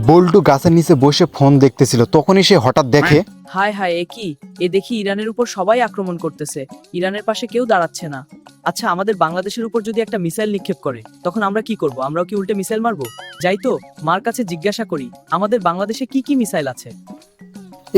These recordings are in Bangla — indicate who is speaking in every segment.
Speaker 1: বল্টু গাছের নিচে বসে ফোন দেখতেছিল, তখনই সে হঠাৎ দেখে
Speaker 2: হায় হায়, এ কি? এ দেখি ইরানের উপর সবাই আক্রমণ করতেছে, ইরানের পাশে কেউ দাঁড়াচ্ছে না। আচ্ছা, আমাদের বাংলাদেশের উপর যদি একটা মিসাইল নিক্ষেপ করে তখন আমরা কি করব? আমরাও কি উল্টে মিসাইল মারবো? যাই তো মার কাছে জিজ্ঞাসা করি আমাদের বাংলাদেশে কি কি মিসাইল আছে।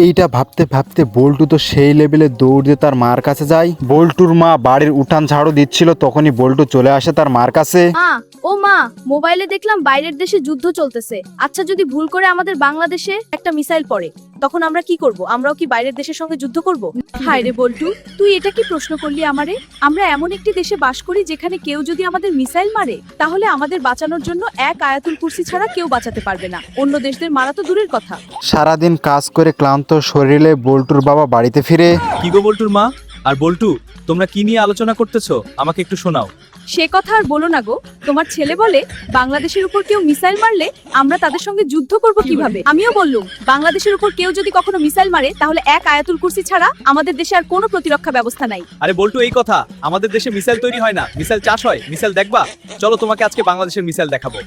Speaker 1: এইটা ভাবতে ভাবতে বল্টু তো সেই লেভেলে দৌড় দিয়ে তার মার কাছে যায়। বল্টুর মা বাড়ির উঠান ঝাড়ু দিচ্ছিল, তখনই বল্টু চলে আসে তার মার কাছে।
Speaker 3: মা, ও মা, মোবাইলে দেখলাম বাইরের দেশে যুদ্ধ চলতেছে। আচ্ছা, যদি ভুল করে আমাদের বাংলাদেশে একটা মিসাইল পড়ে তখন আমরা কি করব? আমরাও কি বাইরের দেশের সঙ্গে যুদ্ধ করব? হায় রে বল্টু, তুই এটা কি প্রশ্ন করলি আমারে? আমরা এমন একটি দেশে বাস করি যেখানে কেউ যদি আমাদের মিসাইল মারে তাহলে আমাদের বাঁচানোর জন্য এক আয়াতুল কুরসি ছাড়া কেউ বাঁচাতে পারবে না। অন্য দেশদের মারা তো দূরের কথা।
Speaker 1: সারাদিন কাজ করে ক্লান্ত শরীরে বল্টুর বাবা বাড়িতে ফিরে।
Speaker 4: কি গো বল্টুর মা আর বল্টু, তোমরা কি নিয়ে আলোচনা করতেছো? আমাকে একটু শোনাও।
Speaker 3: সে কথা আর বলো না গো। তোমার ছেলে বলে বাংলাদেশের উপর কেউ মিসাইল মারলে আমরা তাদের সঙ্গে যুদ্ধ করব কিভাবে। আমিও বললুম বাংলাদেশের উপর কেউ যদি কখনো মিসাইল মারে তাহলে এক আয়াতুল কুরসি ছাড়া আমাদের দেশে আর কোনো প্রতিরক্ষা ব্যবস্থা নাই।
Speaker 4: আরে বল্টু, এই কথা, আমাদের দেশে মিসাইল তৈরি হয় না, মিসাইল চাষ হয়। মিসাইল দেখবা? চলো তোমাকে আজকে বাংলাদেশের মিসাইল দেখাবো।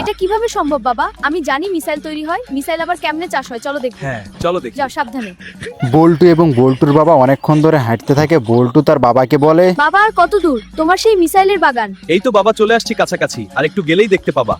Speaker 3: এটা কিভাবে সম্ভব বাবা? আমি জানি মিসাইল তৈরি হয়, মিসাইল আবার কেমনে চাষ হয় চলো দেখি।
Speaker 4: হ্যাঁ চলো দেখি।
Speaker 3: যাও সাবধানে।
Speaker 1: বল্টু এবং বল্টুর বাবা অনেকক্ষণ ধরে হাঁটতে থাকে। বল্টু তার বাবাকে বলে,
Speaker 3: বাবা আর কত দূর তোমার সেই মিসাইলের বাগান?
Speaker 4: এই তো বাবা, চলে আসছি কাছাকাছি, আর একটু গেলেই দেখতে পাবা।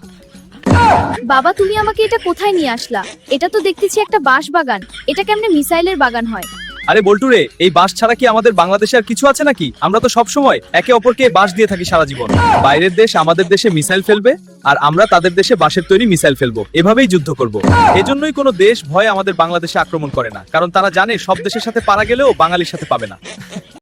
Speaker 3: বাবা, তুমি আমাকে এটা কোথায় নিয়ে আসলা? এটা তো দেখতেছি একটা বাঁশ বাগান। এটা কেমনে মিসাইলের বাগান হয়?
Speaker 4: আরে বল্টু রে, এই বাঁশ ছাড়া কি আমাদের বাংলাদেশে আর কিছু আছে নাকি? আমরা তো সব সময় একে অপরকে বাঁশ দিয়ে থাকি সারা জীবন। বাইরের দেশ আমাদের দেশে মিসাইল ফেলবে আর আমরা তাদের দেশে বাঁশের তৈরি মিসাইল ফেলবো, এভাবেই যুদ্ধ করব। এজন্যই কোনো দেশ ভয়ে আমাদের বাংলাদেশে আক্রমণ করে না, কারণ তারা জানে সব দেশের সাথে পারা গেলেও বাঙালির সাথে পাবে না।